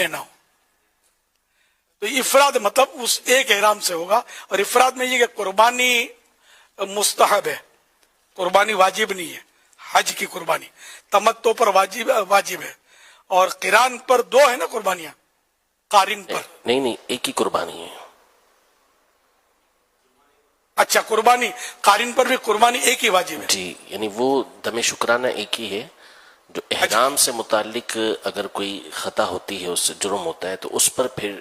لینا ہو. تو افراد مطلب اس ایک احرام سے ہوگا. اور افراد میں یہ کہ قربانی مستحب ہے، قربانی واجب نہیں ہے. حج کی قربانی تمتع پر واجب ہے، اور قران پر دو ہے نا قربانیاں، قارن پر نہیں ایک ہی قربانی ہے. اچھا قربانی قارن پر بھی قربانی ایک ہی واجب ہے. جی، یعنی وہ دم شکرانہ ایک ہی ہے. جو احرام سے متعلق اگر کوئی خطا ہوتی ہے، اس سے جرم ہوتا ہے، تو اس پر پھر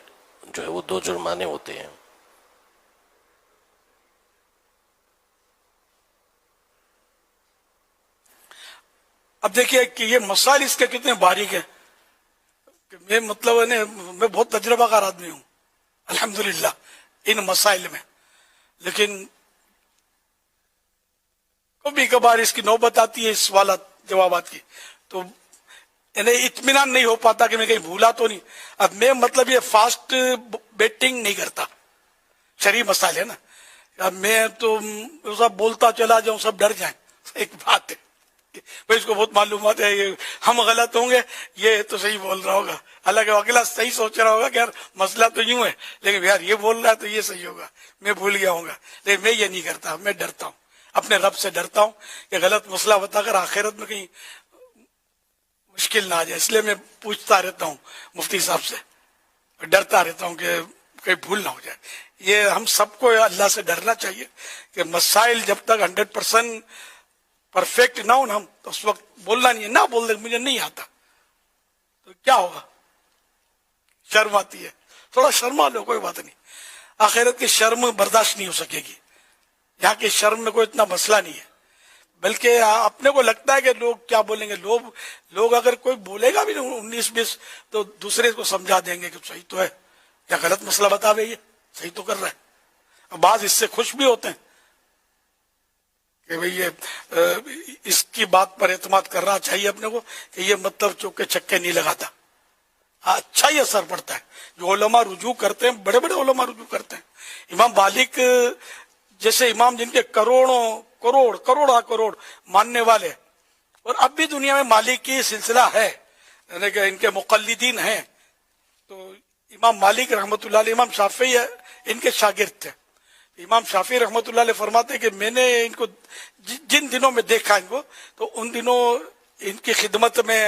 جو ہے وہ دو جرمانے ہوتے ہیں. اب دیکھیے کہ یہ مسائل اس کے کتنے باریک ہیں کہ میں مطلب میں بہت تجربہ کار آدمی ہوں الحمدللہ ان مسائل میں، لیکن کبھی کبھار اس کی نوبت آتی ہے سوالات جوابات کی، تو انہیں اطمینان نہیں ہو پاتا کہ میں کہیں بھولا تو نہیں. اب میں مطلب یہ فاسٹ بیٹنگ نہیں کرتا، شرعی مسائل ہے نا. اب میں تو سب بولتا چلا جاؤں، سب ڈر جائیں. ایک بات ہے بھائی اس کو بہت معلومات ہے، یہ ہم غلط ہوں گے، یہ تو صحیح بول رہا ہوگا، حالانکہ اگلا صحیح سوچ رہا ہوگا کہ یار مسئلہ تو یوں ہے، لیکن یار یہ بول رہا ہے تو یہ صحیح ہوگا، میں بھول گیا ہوں گا. لیکن میں یہ نہیں کرتا، میں ڈرتا ہوں، اپنے رب سے ڈرتا ہوں کہ غلط مسئلہ بتا کر آخرت میں کہیں مشکل نہ آ جائے. اس لیے میں پوچھتا رہتا ہوں مفتی صاحب سے، ڈرتا رہتا ہوں کہ کہیں بھول نہ ہو جائے. یہ ہم سب کو اللہ سے ڈرنا چاہیے کہ مسائل جب تک 100% پرفیکٹ نہ ہو نا، ہم تو اس وقت بولنا نہیں ہے. نہ بول دے مجھے نہیں آتا تو کیا ہوگا، شرم آتی ہے، تھوڑا شرما لو، کوئی بات نہیں. آخرت کی شرم برداشت نہیں ہو سکے گی، یہاں کی شرم میں کوئی اتنا مسئلہ نہیں ہے. بلکہ اپنے کو لگتا ہے کہ لوگ کیا بولیں گے، لوگ اگر کوئی بولے گا بھی 19-20 تو دوسرے کو سمجھا دیں گے کہ صحیح تو ہے، یا غلط مسئلہ بتا رہی ہے، صحیح تو کر رہا ہے. بعض اس سے خوش بھی ہوتے ہیں کہ بھئی یہ اس کی بات پر اعتماد کرنا چاہیے اپنے کو کہ یہ مطلب چوکے چھکے نہیں لگاتا. اچھا ہی اثر پڑتا ہے. جو علماء رجوع کرتے ہیں، بڑے بڑے علماء رجوع کرتے ہیں، امام مالک جیسے امام جن کے کروڑ ماننے والے، اور اب بھی دنیا میں مالک کی سلسلہ ہے، یعنی کہ ان کے مقلدین ہیں. تو امام مالک رحمۃ اللہ علیہ، امام شافعی ان کے شاگرد تھے. امام شافعی رحمۃ اللہ علیہ فرماتے کہ میں نے ان کو جن دنوں میں دیکھا ان کو، تو ان دنوں ان کی خدمت میں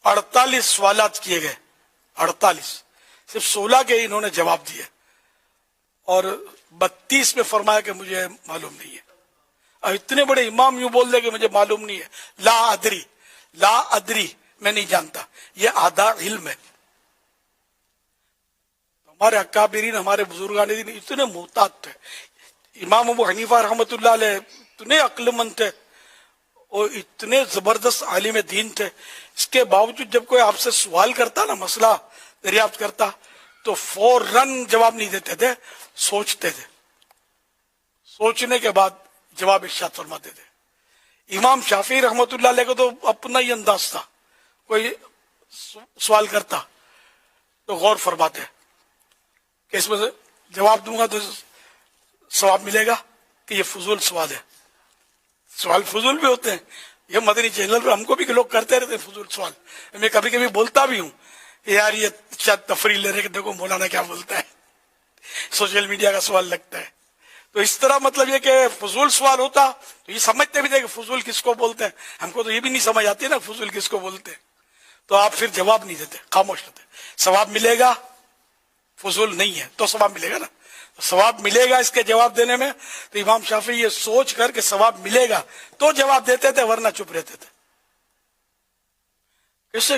48 سوالات کیے گئے، 48، صرف 16 کے انہوں نے جواب دیے، اور 32 میں فرمایا کہ مجھے معلوم نہیں ہے. اور اتنے بڑے امام یوں بول دے کہ مجھے معلوم نہیں ہے، لا ادری میں نہیں جانتا، یہ آدھا علم ہے. ہمارے اکابرین، ہمارے بزرگان دین اتنے محتاط تھے. امام ابو حنیفہ رحمۃ اللہ علیہ اتنے عقل مند تھے اور اتنے زبردست عالم دین تھے. اس کے باوجود جب کوئی آپ سے سوال کرتا نا، مسئلہ دریافت کرتا، تو فوراً جواب نہیں دیتے تھے، سوچتے تھے، سوچنے کے بعد جواب ارشاد فرماتے تھے. امام شافعی رحمۃ اللہ علیہ کو تو اپنا ہی انداز تھا، کوئی سوال کرتا تو غور فرماتے کہ اس میں سے جواب دوں گا تو ثواب ملے گا کہ یہ فضول سوال ہے. سوال فضول بھی ہوتے ہیں، یہ مدنی چینل پہ ہم کو بھی لوگ کرتے رہتے ہیں فضول سوال. میں کبھی کبھی بولتا بھی ہوں کہ یار یہ شاید تفریح لے رہے کہ دیکھو مولانا کیا بولتا ہے، سوشل میڈیا کا سوال لگتا ہے. تو اس طرح مطلب یہ کہ فضول سوال ہوتا تو یہ سمجھتے بھی تھے کہ فضول کس کو بولتے ہیں. ہم کو تو یہ بھی نہیں سمجھ آتی نا فضول کس کو بولتے ہیں، تو آپ پھر جواب نہیں دیتے، خاموش ہوتے. ثواب ملے گا، فضول نہیں ہے تو ثواب ملے گا نا، ثواب ملے گا اس کے جواب دینے میں. تو امام شافعی یہ سوچ کر کہ ثواب ملے گا تو جواب دیتے تھے، ورنہ چپ رہتے تھے.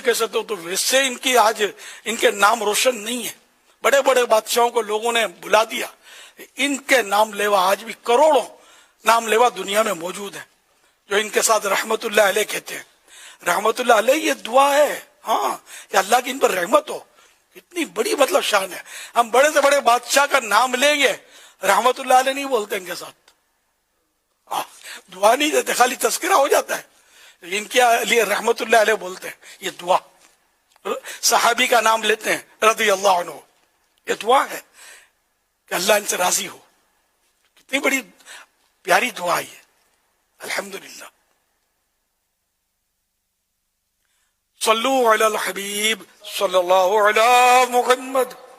کیسے تو ویسے ان کی آج ان کے نام روشن نہیں ہے. بڑے بڑے بادشاہوں کو لوگوں نے بلا دیا، ان کے نام لیوا آج بھی کروڑوں نام لیوا دنیا میں موجود ہیں جو ان کے ساتھ رحمت اللہ علیہ کہتے ہیں. رحمت اللہ علیہ یہ دعا ہے، ہاں کہ اللہ کی ان پر رحمت ہو. اتنی بڑی مطلب شان ہے. ہم بڑے سے بڑے بادشاہ کا نام لیں گے، رحمت اللہ علیہ نہیں بولتے ان کے ساتھ، دعا نہیں دیتے، خالی تذکرہ ہو جاتا ہے. ان کے لیے رحمت اللہ علیہ بولتے ہیں، یہ دعا. صحابی کا نام لیتے ہیں رضی اللہ عنہ، یہ دعا ہے کہ اللہ ان سے راضی ہو. کتنی بڑی پیاری دعا ہے الحمدللہ. صلو علی الحبیب صلی اللہ علی محمد.